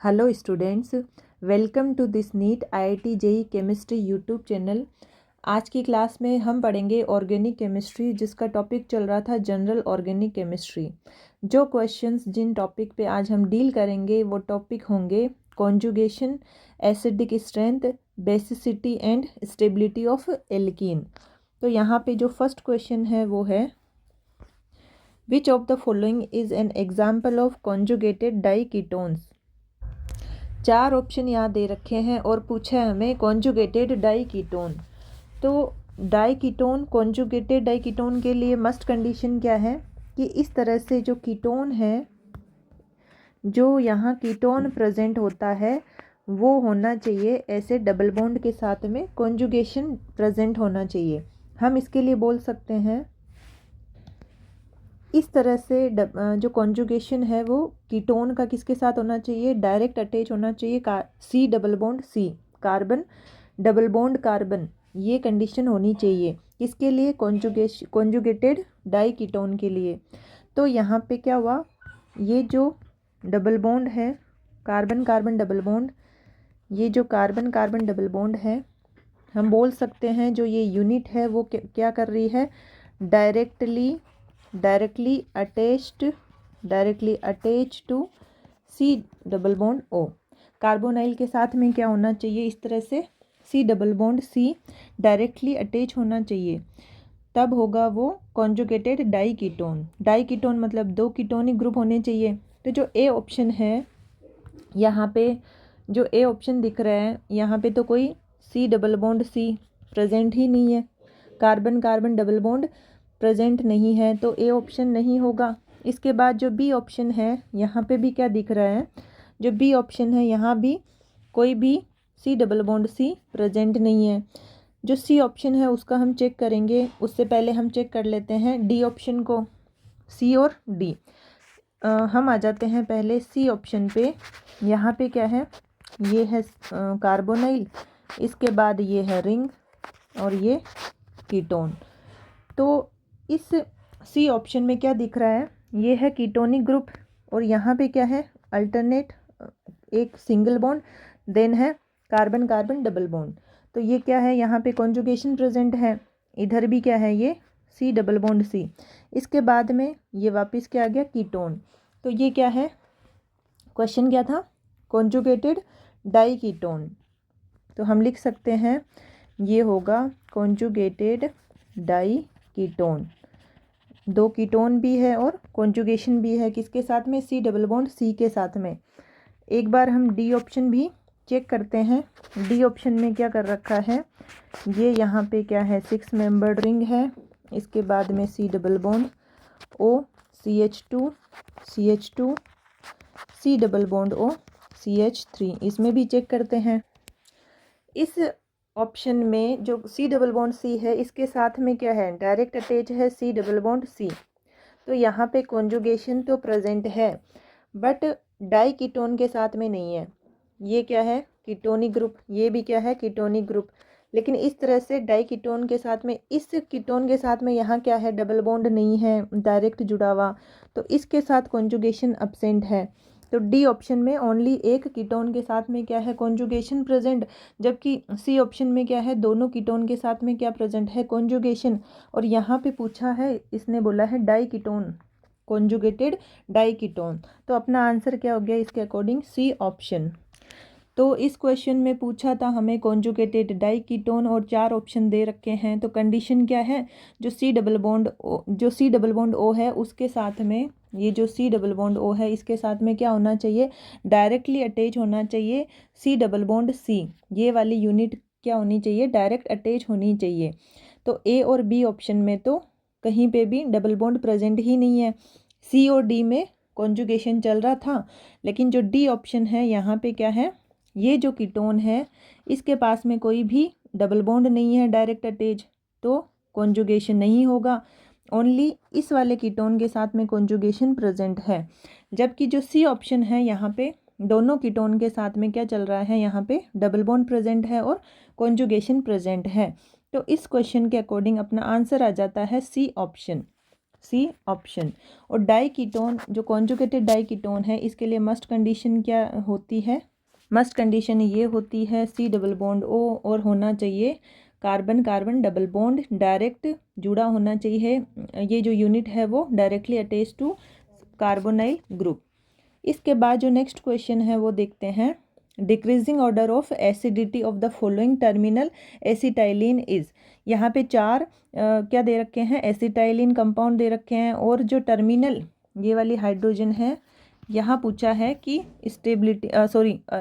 Hello students, welcome to this NEET IIT JEE chemistry YouTube channel. आज की class में हम पढ़ेंगे ऑर्गेनिक केमिस्ट्री, जिसका टॉपिक चल रहा था जनरल ऑर्गेनिक केमिस्ट्री। जो क्वेश्चंस जिन टॉपिक पे आज हम डील करेंगे वो टॉपिक होंगे conjugation, acidic strength, basicity and stability of alkene. तो यहाँ पे जो फर्स्ट क्वेश्चन है वो है, which of the following is an example of conjugated diketones. चार ऑप्शन यहाँ दे रखे हैं और पूछा है हमें कॉन्जुगेटेड डाईकीटोन। तो डाईकीटोन, कॉन्जुगेटेड डाईकीटोन के लिए मस्ट कंडीशन क्या है कि इस तरह से जो कीटोन है, जो यहाँ कीटोन प्रेजेंट होता है वो होना चाहिए ऐसे डबल बॉन्ड के साथ में कॉन्जुगेशन प्रेजेंट होना चाहिए। हम इसके लिए बोल सकते हैं इस तरह से जो कॉन्जुगेशन है वो कीटोन का किसके साथ होना चाहिए, डायरेक्ट अटैच होना चाहिए C double bond C, carbon double bond carbon, ये कंडीशन होनी चाहिए किसके लिए, कॉन्जुगेटेड डाई कीटोन के लिए। तो यहाँ पे क्या हुआ, ये जो डबल बॉन्ड है कार्बन कार्बन डबल बॉन्ड, ये जो कार्बन कार्बन डबल बॉन्ड है, हम बोल सकते हैं जो ये यूनिट है वो क्या कर रही है, directly attached to C double bond O. Carbonyl के साथ में क्या होना चाहिए, इस तरह से C double bond C directly attach होना चाहिए, तब होगा वो कॉन्जुगेटेड डाईकीटोन। डाईकीटोन मतलब दो कीटोनिक ग्रुप होने चाहिए। तो जो ए ऑप्शन है, यहाँ पे जो ए ऑप्शन दिख रहा है, यहाँ पे तो कोई C double bond C present ही नहीं है, carbon carbon double bond present नहीं है, तो ए ऑप्शन नहीं होगा। इसके बाद जो बी ऑप्शन है, यहाँ पे भी क्या दिख रहा है, जो बी ऑप्शन है यहाँ भी कोई भी C double bond C present नहीं है। जो सी ऑप्शन है उसका हम चेक करेंगे, उससे पहले हम चेक कर लेते हैं डी ऑप्शन को, सी और डी। हम आ जाते हैं पहले सी ऑप्शन पे। यहाँ पे क्या है, ये है कार्बोनाइल, इसके बाद ये है रिंग और ये कीटोन। तो इस सी ऑप्शन में क्या दिख रहा है, ये है कीटोनिक ग्रुप और यहाँ पे क्या है, अल्टरनेट एक सिंगल बॉन्ड, देन है कार्बन कार्बन डबल बॉन्ड। तो ये क्या है, यहाँ पे कॉन्जुगेशन प्रेजेंट है, इधर भी क्या है, ये सी डबल बॉन्ड सी। इसके बाद में ये वापस क्या आ गया, कीटोन। तो ये क्या है, क्वेश्चन क्या था, कॉन्जुगेटेड डाईकीटोन। तो हम लिख सकते हैं ये होगा कॉन्जुगेटेड डाईकीटोन। दो कीटोन भी है और कॉन्जुगेशन भी है, किसके साथ में, सी डबल बॉन्ड सी के साथ में। एक बार हम डी ऑप्शन भी चेक करते हैं। डी ऑप्शन में क्या कर रखा है, ये यहाँ पे क्या है, 6 मेंबर्ड रिंग है, इसके बाद में C double bond O CH2 C double bond O CH3, इसमें भी चेक करते हैं। इस ऑप्शन में जो सी डबल बॉन्ड सी है, इसके साथ में क्या है, डायरेक्ट अटैच है सी डबल बॉन्ड सी। तो यहाँ पे कॉन्जुगेशन तो प्रेजेंट है बट डाई कीटोन के साथ में नहीं है। ये क्या है, कीटोनिक ग्रुप, ये भी क्या है, कीटोनिक ग्रुप। लेकिन इस तरह से डाई कीटोन के साथ में, इस कीटोन के साथ में यहाँ क्या है, डबल बॉन्ड नहीं है डायरेक्ट जुड़ा हुआ, तो इसके साथ कॉन्जुगेशन अब्सेंट है। तो डी ऑप्शन में ओनली एक कीटोन के साथ में क्या है, कॉन्जुगेशन प्रेजेंट, जबकि सी ऑप्शन में क्या है, दोनों कीटोन के साथ में क्या प्रेजेंट है, कॉन्जुगेशन। और यहाँ पे पूछा है, इसने बोला है diketone, conjugated diketone. तो अपना आंसर क्या हो गया इसके अकॉर्डिंग, सी ऑप्शन। तो इस क्वेश्चन में पूछा था हमें कॉन्जुगेटेड डाई कीटोन और चार ऑप्शन दे रखे हैं। तो कंडीशन क्या है, जो सी डबल बॉन्ड ओ है उसके साथ में, ये जो सी डबल बॉन्ड ओ है इसके साथ में क्या होना चाहिए, डायरेक्टली अटैच होना चाहिए सी डबल बॉन्ड सी। ये वाली यूनिट क्या होनी चाहिए, डायरेक्ट अटैच होनी चाहिए। तो ए और बी ऑप्शन में तो कहीं पे भी डबल बॉन्ड प्रेजेंट ही नहीं है। सी और डी में कॉन्जुगेशन चल रहा था, लेकिन जो डी ऑप्शन है यहाँ पे क्या है, ये जो कीटोन है इसके पास में कोई भी डबल बॉन्ड नहीं है डायरेक्ट अटैच, तो कॉन्जुगेशन नहीं होगा। ओनली इस वाले कीटोन के साथ में कॉन्जुगेशन प्रेजेंट है। जबकि जो सी ऑप्शन है, यहाँ पे दोनों कीटोन के साथ में क्या चल रहा है, यहाँ पे डबल बॉन्ड प्रेजेंट है और कॉन्जुगेशन प्रेजेंट है। तो इस क्वेश्चन के अकॉर्डिंग अपना आंसर आ जाता है सी ऑप्शन। C option. और डाई कीटोन जो कॉन्जुगेटेड डाई कीटोन है इसके लिए मस्ट कंडीशन क्या होती है? मस्ट कंडीशन ये होती है सी डबल बॉन्ड ओ और होना चाहिए carbon carbon double bond direct जुड़ा होना चाहिए। ये जो यूनिट है वो directly attach to carbonyl group. इसके बाद जो नेक्स्ट क्वेश्चन है वो देखते हैं। Decreasing order of acidity of the following terminal acetylene is. यहाँ पे चार क्या दे रखे हैं? एसिटाइलिन कंपाउंड दे रखे हैं और जो टर्मिनल ये वाली हाइड्रोजन है यहाँ पूछा है कि स्टेबिलिटी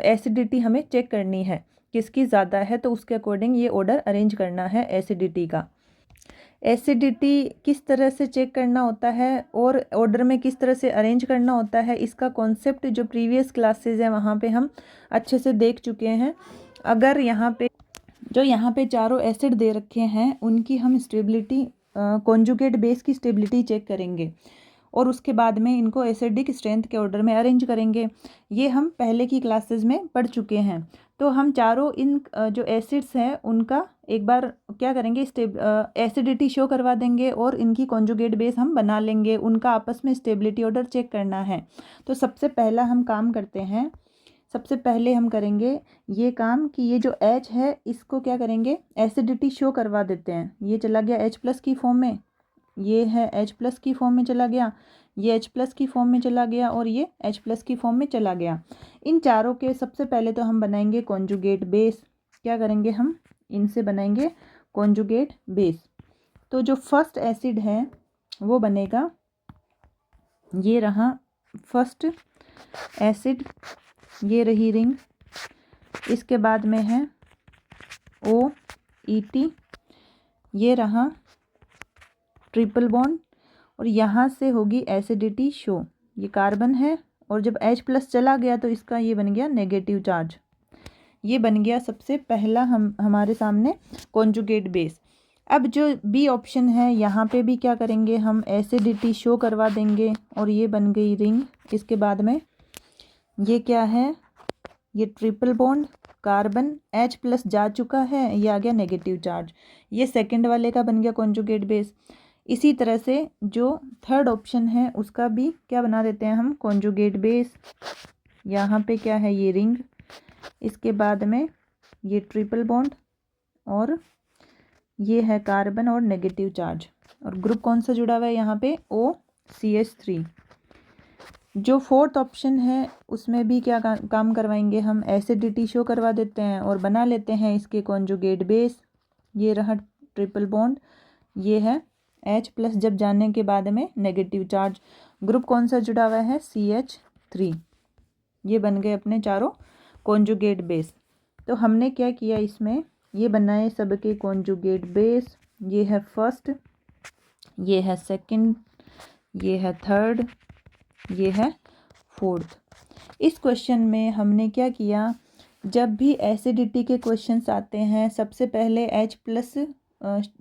एसिडिटी हमें चेक करनी है किसकी ज़्यादा है, तो उसके अकॉर्डिंग ये ऑर्डर अरेंज करना है एसिडिटी का। एसिडिटी किस तरह से चेक करना होता है और ऑर्डर में किस तरह से अरेंज करना होता है, इसका कॉन्सेप्ट जो प्रीवियस क्लासेज है वहाँ पे हम अच्छे से देख चुके हैं। अगर यहाँ पे चारों एसिड दे रखे हैं उनकी हम स्टेबिलिटी कॉन्जुगेट बेस की स्टेबिलिटी चेक करेंगे और उसके बाद में इनको एसिडिक स्ट्रेंथ के ऑर्डर में अरेंज करेंगे। ये हम पहले की क्लासेस में पढ़ चुके हैं। तो हम चारों इन जो एसिड्स हैं उनका एक बार क्या करेंगे, एसिडिटी शो करवा देंगे और इनकी कॉन्जुगेट बेस हम बना लेंगे। उनका आपस में स्टेबिलिटी ऑर्डर चेक करना है। तो सबसे पहला हम काम करते हैं, सबसे पहले हम करेंगे ये काम कि ये जो H है इसको क्या करेंगे, एसिडिटी शो करवा देते हैं। ये चला गया H+ की फॉर्म में, ये है H+ की फॉर्म में चला गया, ये H+ की फॉर्म में चला गया और ये H+ की फॉर्म में चला गया। इन चारों के सबसे पहले तो हम बनाएंगे कॉन्जुगेट बेस। क्या करेंगे हम? इनसे बनाएंगे कॉन्जुगेट बेस। तो जो फर्स्ट एसिड है वो बनेगा, ये रहा फर्स्ट एसिड, ये रही रिंग। इसके बाद में है OET, ये रहा ट्रिपल बॉन्ड और यहाँ से होगी एसिडिटी शो। ये कार्बन है और जब H+ चला गया तो इसका ये बन गया नेगेटिव चार्ज। ये बन गया सबसे पहला हमारे सामने कॉन्जुगेट बेस। अब जो बी ऑप्शन है यहाँ पे भी क्या करेंगे हम, एसिडिटी शो करवा देंगे और ये बन गई रिंग। इसके बाद में ये क्या है, ये ट्रिपल बॉन्ड कार्बन H+ जा चुका है, ये आ गया नेगेटिव चार्ज। ये सेकंड वाले का बन गया कॉन्जुगेट बेस। इसी तरह से जो थर्ड ऑप्शन है उसका भी क्या बना देते हैं हम, कॉन्जुगेट बेस। यहाँ पे क्या है, ये रिंग। इसके बाद में ये ट्रिपल बॉन्ड और ये है कार्बन और नेगेटिव चार्ज। और ग्रुप कौन सा जुड़ा हुआ है यहाँ पे, OCH3। जो फोर्थ ऑप्शन है उसमें भी क्या काम करवाएंगे हम, एसिडिटी शो करवा देते हैं और बना लेते हैं इसके कॉन्जुगेट बेस। ये रहा ट्रिपल बॉन्ड, ये है H+ जब जाने के बाद में नेगेटिव चार्ज। ग्रुप कौन सा जुड़ा हुआ है, CH3। ये बन गए अपने चारों कॉन्जुगेट बेस। तो हमने क्या किया इसमें, ये बनाए सबके कॉन्जुगेट बेस। ये है फर्स्ट, ये है सेकंड, ये है थर्ड, ये है फोर्थ। इस क्वेश्चन में हमने क्या किया, जब भी एसिडिटी के क्वेश्चंस आते हैं सबसे पहले H+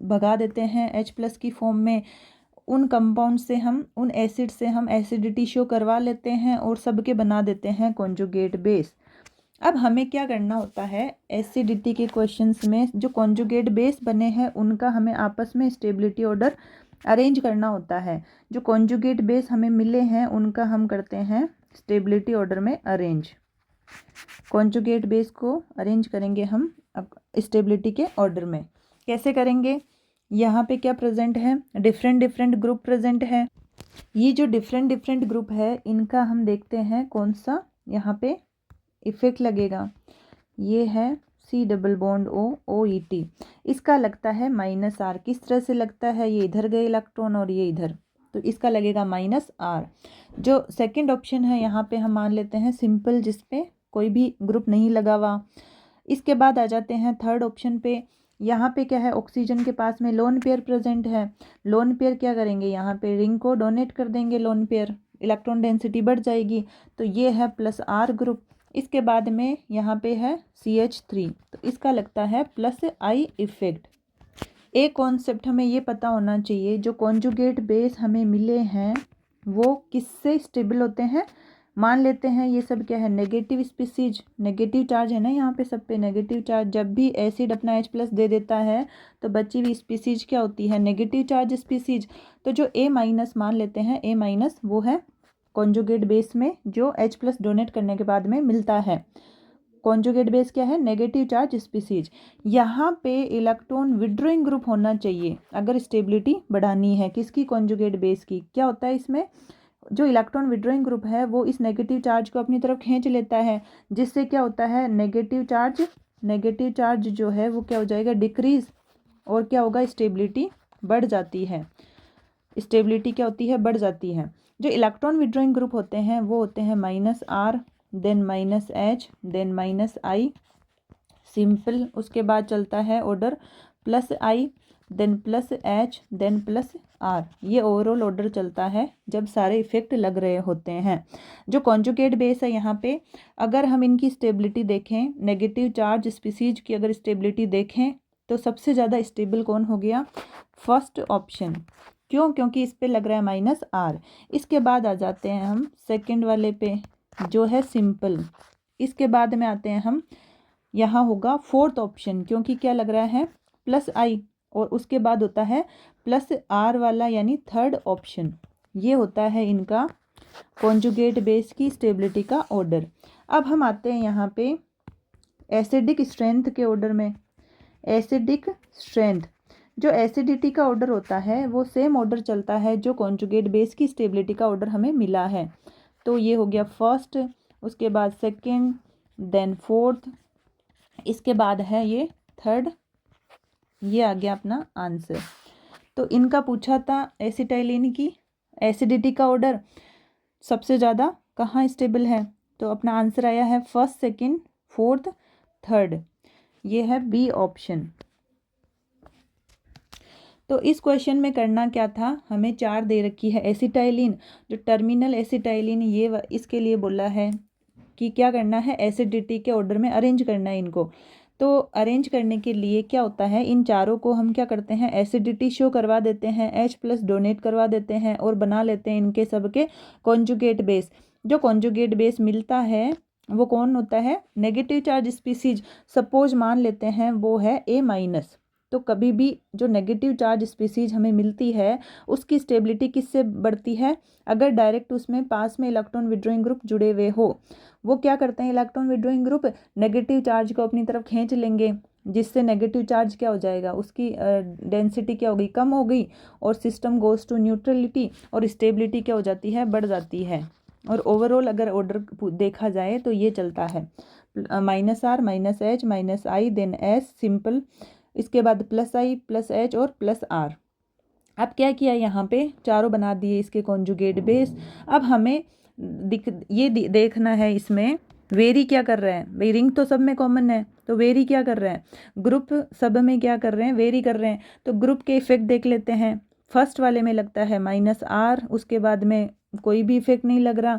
भगा देते हैं H+ की फॉर्म में। उन कंपाउंड से हम, उन एसिड से हम एसिडिटी शो करवा लेते हैं और सबके बना देते हैं कॉन्जुगेट बेस। अब हमें क्या करना होता है, एसिडिटी के क्वेश्चंस में जो कॉन्जुगेट बेस बने हैं उनका हमें आपस में स्टेबिलिटी ऑर्डर अरेंज करना होता है। जो कॉन्जुगेट बेस हमें मिले हैं उनका हम करते हैं स्टेबिलिटी ऑर्डर में अरेंज। कॉन्जुगेट बेस को अरेंज करेंगे हम अब स्टेबिलिटी के ऑर्डर में। कैसे करेंगे, यहाँ पे क्या प्रेजेंट है, डिफरेंट ग्रुप प्रेजेंट है। ये जो डिफरेंट ग्रुप है इनका हम देखते हैं कौन सा यहाँ पे इफेक्ट लगेगा। ये है C डबल बॉन्ड OET, इसका लगता है -R। किस तरह से लगता है, ये इधर गए इलेक्ट्रॉन और ये इधर, तो इसका लगेगा -R। जो सेकंड ऑप्शन है यहाँ पे हम मान लेते हैं सिंपल, जिसपे कोई भी ग्रुप नहीं लगा हुआ। इसके बाद आ जाते हैं थर्ड ऑप्शन पे। यहाँ पे क्या है, ऑक्सीजन के पास में लोन पेयर प्रेजेंट है। लोन पेयर क्या करेंगे, यहाँ पे रिंग को डोनेट कर देंगे लोन पेयर, इलेक्ट्रॉन डेंसिटी बढ़ जाएगी। तो ये है +R ग्रुप। इसके बाद में यहाँ पे है CH3, तो इसका लगता है +I इफेक्ट। एक कॉन्सेप्ट हमें ये पता होना चाहिए, जो कॉन्जुगेट बेस हमें मिले हैं वो किससे स्टेबल होते हैं, मान लेते हैं ये सब क्या है, नेगेटिव स्पीसीज, नेगेटिव चार्ज है ना यहाँ पे सब पे नेगेटिव चार्ज। जब भी एसिड अपना H+ दे देता है तो बची हुई स्पीसीज क्या होती है, नेगेटिव चार्ज स्पीसीज। तो जो A- मान लेते हैं, A- वो है कॉन्जुगेट बेस में जो H+ डोनेट करने के बाद में मिलता है। कॉन्जुगेट बेस क्या है, नेगेटिव चार्ज स्पीसीज। यहाँ पे इलेक्ट्रॉन विड्रॉइंग ग्रुप होना चाहिए अगर स्टेबिलिटी बढ़ानी है किसकी, कॉन्जुगेट बेस की। क्या होता है इसमें, जो इलेक्ट्रॉन विड्रॉइंग ग्रुप है वो इस नेगेटिव चार्ज को अपनी तरफ खींच लेता है, जिससे क्या होता है, नेगेटिव चार्ज जो है वो क्या हो जाएगा, डिक्रीज, और क्या होगा, स्टेबिलिटी बढ़ जाती है। स्टेबिलिटी क्या होती है, बढ़ जाती है। जो इलेक्ट्रॉन विड्रॉइंग ग्रुप होते हैं वो होते हैं -R, then -H, then -I simple, उसके बाद चलता है order +I, then +H, then +R। ये ओवरऑल ऑर्डर चलता है जब सारे इफेक्ट लग रहे होते हैं। जो कॉन्जुगेट बेस है यहाँ पे, अगर हम इनकी स्टेबिलिटी देखें, नेगेटिव चार्ज स्पीसीज की अगर स्टेबिलिटी देखें तो सबसे ज़्यादा स्टेबल कौन हो गया, फर्स्ट ऑप्शन। क्यों, क्योंकि इस पे लग रहा है -R। इसके बाद आ जाते हैं हम सेकेंड वाले पे जो है सिंपल। इसके बाद में आते हैं हम, यहाँ होगा फोर्थ ऑप्शन, क्योंकि क्या लग रहा है, +I, और उसके बाद होता है +R वाला यानी थर्ड ऑप्शन। ये होता है इनका कॉन्जुगेट बेस की स्टेबिलिटी का ऑर्डर। अब हम आते हैं यहाँ पे एसिडिक स्ट्रेंथ के ऑर्डर में। एसिडिक स्ट्रेंथ, जो एसिडिटी का ऑर्डर होता है वो सेम ऑर्डर चलता है जो कॉन्जुगेट बेस की स्टेबिलिटी का ऑर्डर हमें मिला है। तो ये हो गया फर्स्ट, उसके बाद सेकेंड, देन फोर्थ, इसके बाद है ये थर्ड। ये आ गया अपना आंसर। तो इनका पूछा था एसिटाइलिन की एसिडिटी का ऑर्डर सबसे ज़्यादा कहाँ स्टेबल है, तो अपना आंसर आया है फर्स्ट, सेकंड, फोर्थ, थर्ड। ये है बी ऑप्शन। तो इस क्वेश्चन में करना क्या था, हमें 4 दे रखी है एसिटाइलिन, जो टर्मिनल एसिटाइलिन, ये इसके लिए बोला है कि क्या करना है, एसिडिटी के ऑर्डर में अरेंज करना है इनको। तो अरेंज करने के लिए क्या होता है, इन चारों को हम क्या करते हैं, एसिडिटी शो करवा देते हैं, H+ डोनेट करवा देते हैं और बना लेते हैं इनके सबके कॉन्जुगेट बेस। जो कॉन्जुगेट बेस मिलता है वो कौन होता है, नेगेटिव चार्ज स्पीसीज। सपोज मान लेते हैं वो है A-। तो कभी भी जो नेगेटिव चार्ज स्पीसीज हमें मिलती है उसकी स्टेबिलिटी किससे बढ़ती है, अगर डायरेक्ट उसमें पास में इलेक्ट्रॉन विड्रॉइंग ग्रुप जुड़े हुए हो। वो क्या करते हैं, electron withdrawing group negative charge को अपनी तरफ खींच लेंगे, जिससे नेगेटिव चार्ज क्या हो जाएगा, उसकी डेंसिटी क्या हो गई, कम हो गई, और सिस्टम गोज टू न्यूट्रलिटी, और स्टेबिलिटी क्या हो जाती है, बढ़ जाती है। और ओवरऑल अगर ऑर्डर देखा जाए तो ये चलता है -R, -H, -I, then S simple, इसके बाद +I, +H और +R। अब क्या किया, यहाँ पे चारों बना दिए इसके कॉन्जुगेट बेस। अब हमें देखना है इसमें वेरी क्या कर रहा है, भाई रिंग तो सब में कॉमन है, तो वेरी क्या कर रहा है, ग्रुप सब में क्या कर रहे हैं, वेरी कर रहे हैं। तो ग्रुप के इफेक्ट देख लेते हैं। फर्स्ट वाले में लगता है -R, उसके बाद में कोई भी इफेक्ट नहीं लग रहा।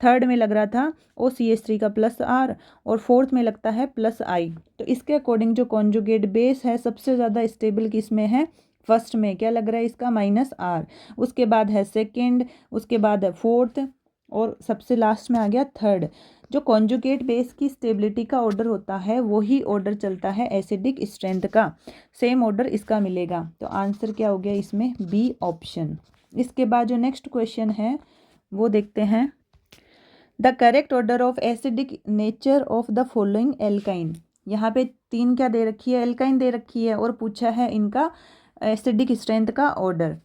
थर्ड में लग रहा था OCH3 का +R, और फोर्थ में लगता है +I। तो इसके अकॉर्डिंग जो कॉन्जुगेट बेस है सबसे ज़्यादा स्टेबल किस में है, फर्स्ट में। क्या लग रहा है इसका, -R, उसके बाद है सेकेंड, उसके बाद है फोर्थ, और सबसे लास्ट में आ गया थर्ड। जो कॉन्जुगेट बेस की स्टेबिलिटी का ऑर्डर होता है वही ऑर्डर चलता है एसिडिक स्ट्रेंथ का, सेम ऑर्डर इसका मिलेगा। तो आंसर क्या हो गया इसमें, बी ऑप्शन। इसके बाद जो नेक्स्ट क्वेश्चन है वो देखते हैं, the correct order of acidic nature of the following alkyne. यहाँ पे 3 क्या दे रखी है, एल्काइन दे रखी है, और पूछा है इनका एसिडिक स्ट्रेंथ का ऑर्डर।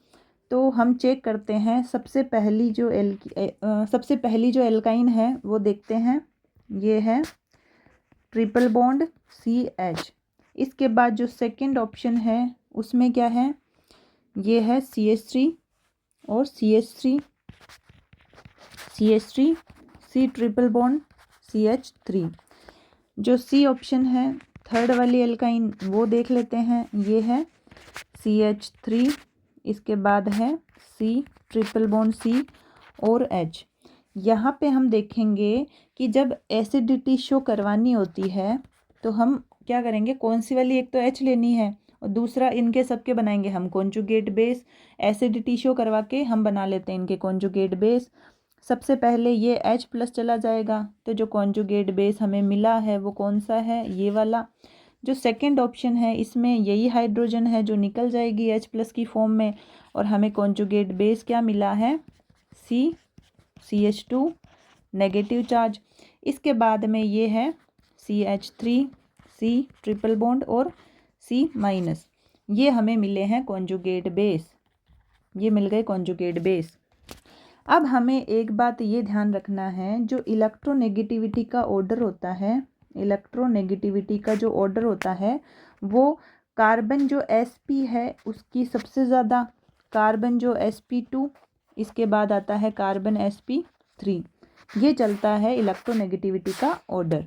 तो हम चेक करते हैं, सबसे पहली जो एल्काइन है वो देखते हैं, ये है ट्रिपल बॉन्ड CH। इसके बाद जो सेकंड ऑप्शन है उसमें क्या है, ये है CH3 और CH3, C triple bond CH3। जो C ऑप्शन है थर्ड वाली एल्काइन वो देख लेते हैं, ये है CH3, इसके बाद है C ट्रिपल बॉन्ड C और H। यहाँ पे हम देखेंगे कि जब एसिडिटी शो करवानी होती है तो हम क्या करेंगे, कौन सी वाली, एक तो H लेनी है और दूसरा इनके सबके बनाएंगे हम कॉन्जुगेट बेस। एसिडिटी शो करवा के हम बना लेते हैं इनके कॉन्जुगेट बेस। सबसे पहले ये H प्लस चला जाएगा, तो जो कॉन्जुगेट बेस हमें मिला है वो कौन सा है, ये वाला। जो सेकंड ऑप्शन है इसमें यही हाइड्रोजन है जो निकल जाएगी H प्लस की फॉर्म में, और हमें कॉन्जुगेट बेस क्या मिला है, CH2 नेगेटिव चार्ज। इसके बाद में ये है CH3 C ट्रिपल बॉन्ड और C माइनस, ये हमें मिले हैं कॉन्जुगेट बेस, ये मिल गए कॉन्जुगेट बेस। अब हमें एक बात ये ध्यान रखना है, जो इलेक्ट्रोनेगेटिविटी का ऑर्डर होता है, इलेक्ट्रोनेगेटिविटी का जो ऑर्डर होता है वो कार्बन जो sp है उसकी सबसे ज़्यादा, कार्बन जो sp2, इसके बाद आता है कार्बन sp3, ये चलता है इलेक्ट्रोनेगेटिविटी का ऑर्डर।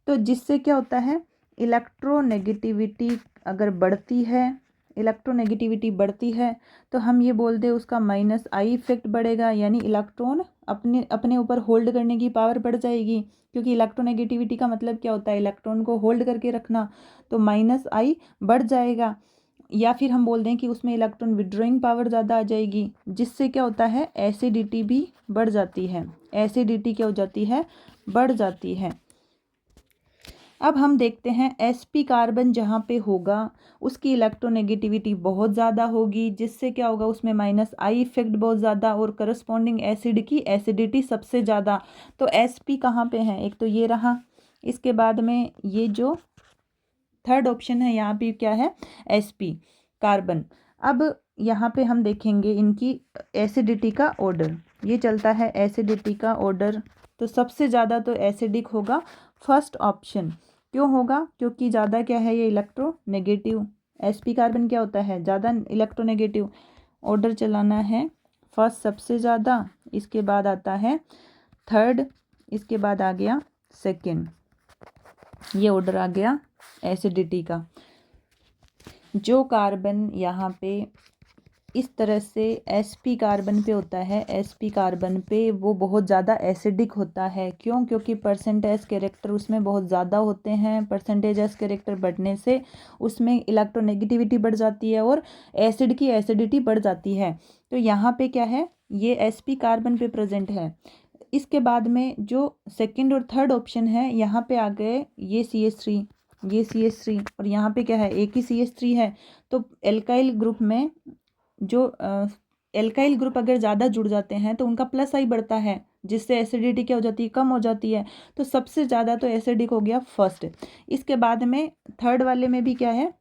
तो जिससे क्या होता है, इलेक्ट्रोनेगेटिविटी अगर बढ़ती है, इलेक्ट्रोनेगेटिविटी बढ़ती है तो हम ये बोल दे उसका -I इफेक्ट बढ़ेगा, यानी इलेक्ट्रॉन अपने ऊपर होल्ड करने की पावर बढ़ जाएगी, क्योंकि इलेक्ट्रोनेगेटिविटी का मतलब क्या होता है, इलेक्ट्रॉन को होल्ड करके रखना, तो -I बढ़ जाएगा। या फिर हम बोल दें कि उसमें इलेक्ट्रॉन विड्रॉइंग पावर ज़्यादा आ जाएगी, जिससे क्या होता है, एसिडिटी भी बढ़ जाती है, एसिडिटी क्या हो जाती है, बढ़ जाती है। अब हम देखते हैं sp कार्बन जहाँ पे होगा उसकी इलेक्ट्रोनेगेटिविटी बहुत ज़्यादा होगी, जिससे क्या होगा, उसमें -I इफेक्ट बहुत ज़्यादा और करस्पॉन्डिंग एसिड की एसिडिटी सबसे ज़्यादा। तो sp कहाँ पे है, एक तो ये रहा, इसके बाद में ये जो थर्ड ऑप्शन है यहाँ पे क्या है, sp कार्बन। अब यहाँ पे हम देखेंगे इनकी एसिडिटी का ऑर्डर, ये चलता है एसिडिटी का ऑर्डर, तो सबसे ज़्यादा तो एसिडिक होगा फर्स्ट ऑप्शन। क्यों होगा, क्योंकि ज़्यादा क्या है, ये इलेक्ट्रोनेगेटिव, sp कार्बन क्या होता है, ज़्यादा इलेक्ट्रोनेगेटिव। ऑर्डर चलाना है, फर्स्ट सबसे ज़्यादा, इसके बाद आता है थर्ड, इसके बाद आ गया सेकंड, ये ऑर्डर आ गया एसिडिटी का। जो कार्बन यहाँ पे इस तरह से sp कार्बन पे होता है, sp कार्बन पे वो बहुत ज़्यादा एसिडिक होता है। क्यों, क्योंकि परसेंटेज कैरेक्टर उसमें बहुत ज़्यादा होते हैं, परसेंटेज कैरेक्टर बढ़ने से उसमें इलेक्ट्रोनेगेटिविटी बढ़ जाती है और एसिड की एसिडिटी बढ़ जाती है। तो यहाँ पे क्या है, ये sp कार्बन पे प्रेजेंट है। इसके बाद में जो सेकंड और थर्ड ऑप्शन है, यहाँ पे आ गए ये CH3, ये CH3, और यहाँ पे क्या है, एक ही CH3 है। तो एल्काइल ग्रुप में जो एल्काइल ग्रुप अगर ज़्यादा जुड़ जाते हैं तो उनका +I बढ़ता है, जिससे एसिडिटी क्या हो जाती है, कम हो जाती है। तो सबसे ज़्यादा तो एसिडिक हो गया फर्स्ट। इसके बाद में थर्ड वाले में भी क्या है,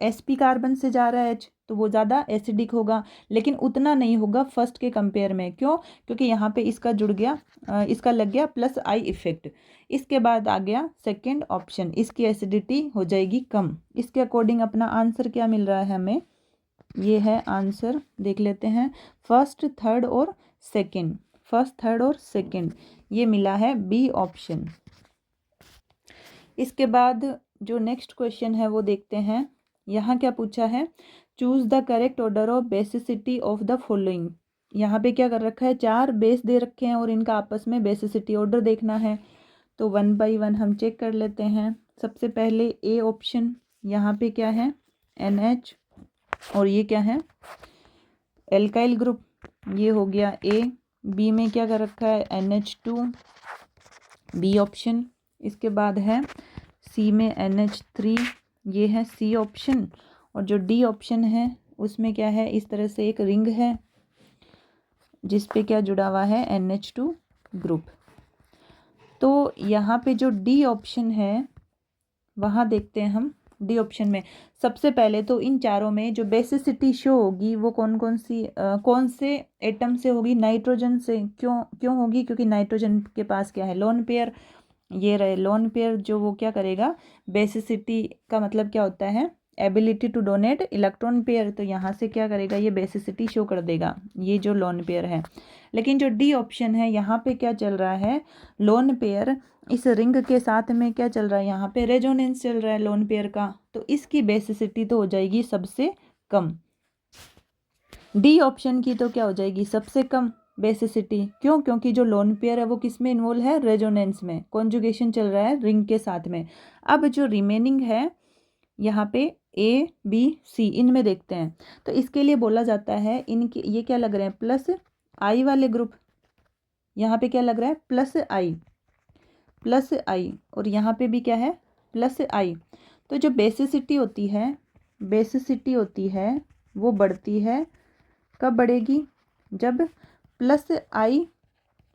sp कार्बन से जा रहा है H, तो वो ज़्यादा एसिडिक होगा, लेकिन उतना नहीं होगा फर्स्ट के कंपेयर में। क्यों, क्योंकि यहाँ पे इसका जुड़ गया, इसका लग गया +I इफेक्ट। इसके बाद आ गया सेकेंड ऑप्शन, इसकी एसिडिटी हो जाएगी कम। इसके अकॉर्डिंग अपना आंसर क्या मिल रहा है हमें, ये है आंसर, देख लेते हैं, फर्स्ट थर्ड और सेकंड, फर्स्ट थर्ड और सेकंड, ये मिला है बी ऑप्शन। इसके बाद जो नेक्स्ट क्वेश्चन है वो देखते हैं। यहाँ क्या पूछा है, choose the correct order of basicity of the following. यहाँ पे क्या कर रखा है, 4 बेस दे रखे हैं और इनका आपस में बेसिसिटी ऑर्डर देखना है। तो 1 बाई 1 हम चेक कर लेते हैं। सबसे पहले ए ऑप्शन, यहाँ पे क्या है, NH, और ये क्या है, एल्काइल ग्रुप, ये हो गया ए। बी में क्या कर रखा है, NH2, बी ऑप्शन। इसके बाद है सी में NH3, ये है सी ऑप्शन। और जो डी ऑप्शन है उसमें क्या है, इस तरह से एक रिंग है जिस पे क्या जुड़ा हुआ है, NH2 ग्रुप। तो यहाँ पे जो डी ऑप्शन है वहाँ देखते हैं हम। डी ऑप्शन में सबसे पहले तो इन चारों में जो बेसिसिटी शो होगी वो कौन से एटम से होगी, नाइट्रोजन से। क्यों होगी, क्योंकि नाइट्रोजन के पास क्या है, लोन पेयर, ये रहे लोन पेयर, जो वो क्या करेगा, बेसिसिटी का मतलब क्या होता है, ability to donate electron pair, तो यहाँ से क्या करेगा, ये बेसिसिटी शो कर देगा, ये जो लोन पेयर है। लेकिन जो डी ऑप्शन है यहाँ पे क्या चल रहा है, लोन पेयर इस रिंग के साथ में क्या चल रहा है, यहाँ पे रेजोनेंस चल रहा है लोन पेयर का, तो इसकी बेसिसिटी तो हो जाएगी सबसे कम। डी ऑप्शन की तो क्या हो जाएगी, सबसे कम बेसिसिटी। क्यों, क्योंकि जो लोन पेयर है वो किस में इन्वॉल्व है, रेजोनेंस में, कॉन्जुगेशन चल रहा है रिंग के साथ में। अब जो रिमेनिंग है यहाँ पे A B C, इनमें देखते हैं। तो इसके लिए बोला जाता है, इनके ये क्या लग रहे हैं, +I वाले ग्रुप, यहाँ पे क्या लग रहा है प्लस आई और यहाँ पे भी क्या है प्लस आई। तो जो बेसिसिटी होती है वो बढ़ती है, कब बढ़ेगी, जब प्लस आई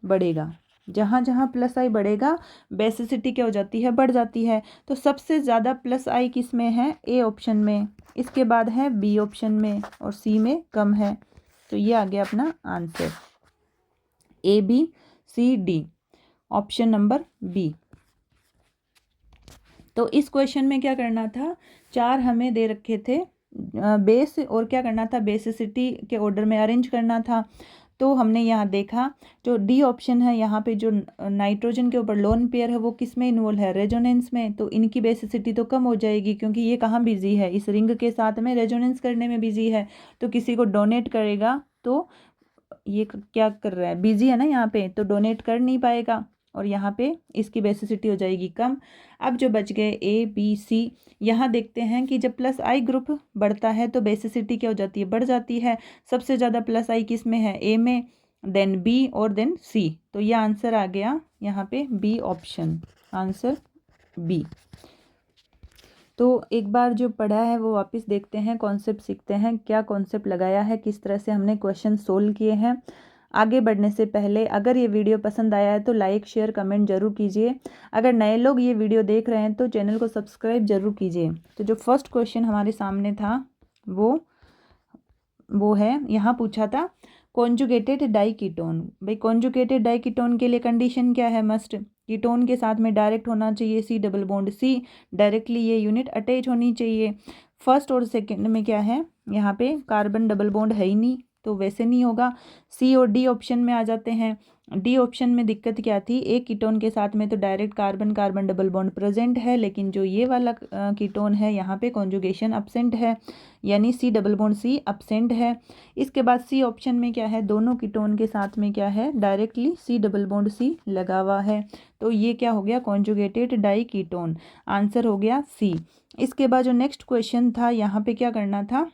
बढ़ेगा। जहाँ जहाँ प्लस आई बढ़ेगा बेसिसिटी क्या हो जाती है, बढ़ जाती है। तो सबसे ज़्यादा प्लस आई किस में है, ए ऑप्शन में, इसके बाद है बी ऑप्शन में और सी में कम है। तो ये आ गया अपना answer, A B C D, option number B. तो इस क्वेश्चन में क्या करना था, 4 हमें दे रखे थे बेस, और क्या करना था, बेसिसिटी के ऑर्डर में अरेंज करना था। तो हमने यहाँ देखा जो डी ऑप्शन है, यहाँ पे जो नाइट्रोजन के ऊपर लोन पेयर है वो किस में इन्वॉल्व है, रेजोनेंस में। तो इनकी बेसिसिटी तो कम हो जाएगी क्योंकि ये कहाँ बिजी है, इस रिंग के साथ में रेजोनेंस करने में बिजी है। तो किसी को डोनेट करेगा तो ये क्या कर रहा है, बिजी है ना यहाँ पे, तो डोनेट कर नहीं पाएगा और यहाँ पे इसकी बेसिसिटी हो जाएगी कम। अब जो बच गए ए बी सी, यहाँ देखते हैं कि जब प्लस आई ग्रुप बढ़ता है तो बेसिसिटी क्या हो जाती है, बढ़ जाती है। सबसे ज़्यादा प्लस आई किस में है, ए में, देन बी और देन सी। तो ये आंसर आ गया यहाँ पे बी ऑप्शन, आंसर बी। तो एक बार जो पढ़ा है वो वापस देखते हैं, कॉन्सेप्ट सीखते हैं, क्या कॉन्सेप्ट लगाया है, किस तरह से हमने क्वेश्चन सोल्व किए हैं। आगे बढ़ने से पहले अगर ये वीडियो पसंद आया है तो लाइक शेयर कमेंट जरूर कीजिए। अगर नए लोग ये वीडियो देख रहे हैं तो चैनल को सब्सक्राइब जरूर कीजिए। तो जो फर्स्ट क्वेश्चन हमारे सामने था वो है, यहाँ पूछा था कॉन्जुगेटेड डाइकीटोन। भाई कॉन्जुगेटेड डाइकीटोन के लिए कंडीशन क्या है, मस्ट कीटोन के साथ में डायरेक्ट होना चाहिए C double bond C, directly ये यूनिट अटैच होनी चाहिए। फर्स्ट और सेकंड में क्या है, यहाँ पे कार्बन डबल बॉन्ड है ही नहीं तो वैसे नहीं होगा। सी और डी ऑप्शन में आ जाते हैं। डी ऑप्शन में दिक्कत क्या थी, एक कीटोन के साथ में तो direct carbon carbon double bond present है, लेकिन जो ये वाला कीटोन है यहाँ पे कॉन्जुगेशन अब्सेंट है, यानी C double bond C absent है। इसके बाद सी ऑप्शन में क्या है, दोनों कीटोन के साथ में क्या है, directly C double bond C लगा हुआ है। तो ये क्या हो गया, कॉन्जुगेटेड डाई कीटोन, आंसर हो गया सी। इसके बाद जो नेक्स्ट क्वेश्चन था, यहाँ पे क्या करना था,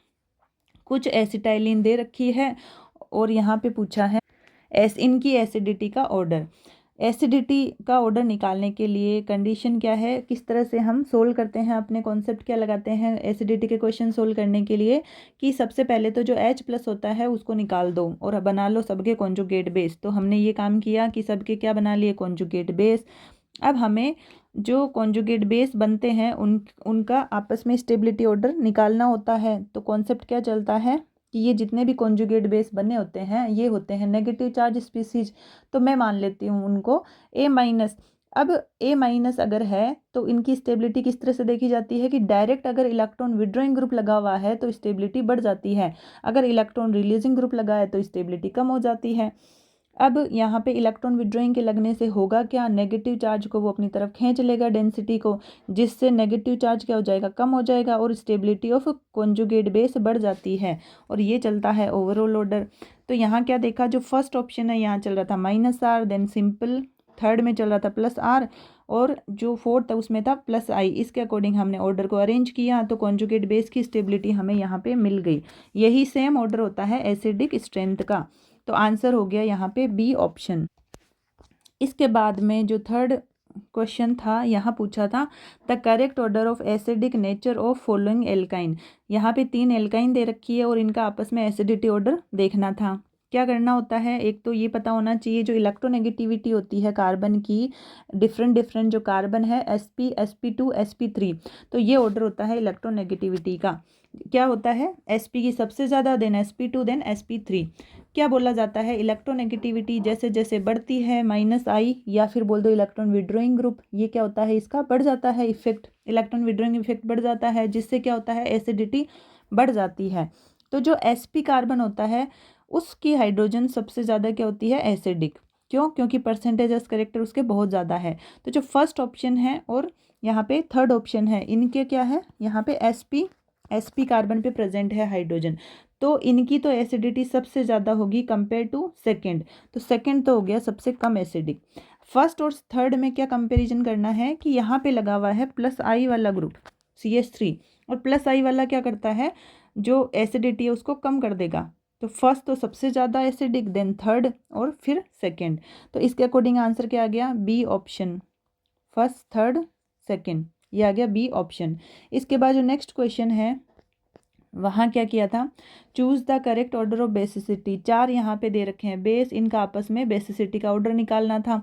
कुछ एसिटाइलिन दे रखी है और यहाँ पे पूछा है इनकी एसिडिटी का ऑर्डर। एसिडिटी का ऑर्डर निकालने के लिए कंडीशन क्या है, किस तरह से हम सोल्व करते हैं, अपने कॉन्सेप्ट क्या लगाते हैं एसिडिटी के क्वेश्चन सोल्व करने के लिए, कि सबसे पहले तो जो H+ होता है उसको निकाल दो और बना लो सबके कॉन्जुगेट बेस। तो हमने ये काम किया कि सबके क्या बना लिए, कॉन्जुगेट बेस। अब हमें जो कॉन्जुगेट बेस बनते हैं उनका आपस में स्टेबिलिटी ऑर्डर निकालना होता है। तो कॉन्सेप्ट क्या चलता है कि ये जितने भी कॉन्जुगेट बेस बने होते हैं ये होते हैं नेगेटिव चार्ज स्पीसीज। तो मैं मान लेती हूँ उनको A-। अब A- अगर है तो इनकी स्टेबिलिटी किस तरह से देखी जाती है कि डायरेक्ट अगर इलेक्ट्रॉन विड्रॉइंग ग्रुप लगा हुआ है तो स्टेबिलिटी बढ़ जाती है, अगर इलेक्ट्रॉन रिलीजिंग ग्रुप लगा है तो स्टेबिलिटी कम हो जाती है। अब यहाँ पे इलेक्ट्रॉन विड्रॉइंग के लगने से होगा क्या, नेगेटिव चार्ज को वो अपनी तरफ खींच लेगा डेंसिटी को, जिससे नेगेटिव चार्ज क्या हो जाएगा, कम हो जाएगा और स्टेबिलिटी ऑफ कॉन्जुगेट बेस बढ़ जाती है। और ये चलता है ओवरऑल ऑर्डर। तो यहाँ क्या देखा, जो फर्स्ट ऑप्शन है यहाँ चल रहा था -R, देन सिंपल, थर्ड में चल रहा था +R और जो फोर्थ था उसमें था +I। इसके अकॉर्डिंग हमने ऑर्डर को अरेंज किया तो कॉन्जुगेट बेस की स्टेबिलिटी हमें यहाँ पे मिल गई। यही सेम ऑर्डर होता है एसिडिक स्ट्रेंथ का। तो आंसर हो गया यहाँ पे बी ऑप्शन। इसके बाद में जो थर्ड क्वेश्चन था, यहाँ पूछा था the correct order of acidic nature of following alkyne. यहाँ पे 3 एल्काइन दे रखी है और इनका आपस में एसिडिटी ऑर्डर देखना था। क्या करना होता है, एक तो ये पता होना चाहिए जो इलेक्ट्रोनेगेटिविटी होती है कार्बन की, डिफरेंट जो कार्बन है sp sp2 sp3, तो ये ऑर्डर होता है इलेक्ट्रोनेगेटिविटी का। क्या होता है, sp की सबसे ज़्यादा, देन sp2 देन sp3। क्या बोला जाता है, इलेक्ट्रोनेगेटिविटी जैसे जैसे बढ़ती है -I या फिर बोल दो इलेक्ट्रॉन विड्रॉइंग ग्रुप, ये क्या होता है, इसका बढ़ जाता है इफेक्ट, इलेक्ट्रॉन विड्रॉइंग इफेक्ट बढ़ जाता है, जिससे क्या होता है, एसिडिटी बढ़ जाती है। तो जो sp कार्बन होता है उसकी हाइड्रोजन सबसे ज़्यादा क्या होती है, एसिडिक। क्यों, क्योंकि परसेंटेज करेक्टर उसके बहुत ज़्यादा है। तो जो फर्स्ट ऑप्शन है और यहाँ पे थर्ड ऑप्शन है, इनके क्या है, यहाँ पे sp कार्बन पे प्रेजेंट है हाइड्रोजन, तो इनकी तो एसिडिटी सबसे ज़्यादा होगी कंपेयर टू सेकंड। तो सेकंड तो हो गया सबसे कम एसिडिक। फर्स्ट और थर्ड में क्या कंपैरिजन करना है कि यहाँ पे लगा हुआ है +I वाला ग्रुप CH3 और +I वाला क्या करता है, जो एसिडिटी है उसको कम कर देगा। तो फर्स्ट तो सबसे ज़्यादा एसिडिक, देन थर्ड और फिर सेकंड। तो इसके अकॉर्डिंग आंसर क्या आ गया? B option, first third second, ये आ गया बी ऑप्शन। इसके बाद जो नेक्स्ट क्वेश्चन है वहाँ क्या किया था? Choose the correct order of basicity. 4 यहाँ पे दे रखे हैं बेस, इनका आपस में बेसिसिटी का ऑर्डर निकालना था।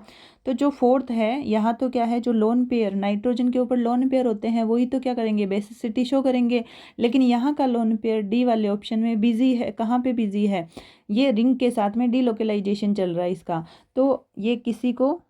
तो जो फोर्थ है यहाँ तो क्या है, जो लोन पेयर नाइट्रोजन के ऊपर लोन पेयर होते हैं वही तो क्या करेंगे, बेसिसिटी शो करेंगे। लेकिन यहाँ का लोन पेयर डी वाले ऑप्शन में बिजी है। कहाँ पे बिजी है? ये रिंग के साथ में डीलोकेलाइजेशन चल रहा है इसका, तो ये किसी को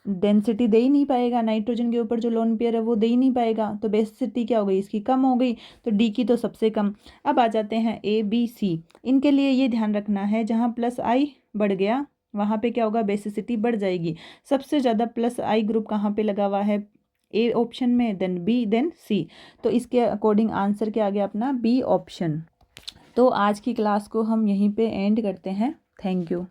डेंसिटी दे ही नहीं पाएगा। नाइट्रोजन के ऊपर जो लोन पेयर है वो दे ही नहीं पाएगा, तो बेसिसिटी क्या हो गई इसकी? कम हो गई। तो डी की तो सबसे कम। अब आ जाते हैं ए बी सी। इनके लिए ये ध्यान रखना है जहाँ प्लस आई बढ़ गया वहाँ पे क्या होगा, बेसिसिटी बढ़ जाएगी। सबसे ज़्यादा प्लस आई ग्रुप कहाँ पे लगा हुआ है? ए ऑप्शन में, देन बी, देन सी। तो इसके अकॉर्डिंग आंसर क्या आ गया अपना? B option. तो आज की क्लास को हम यहीं पे एंड करते हैं। Thank you.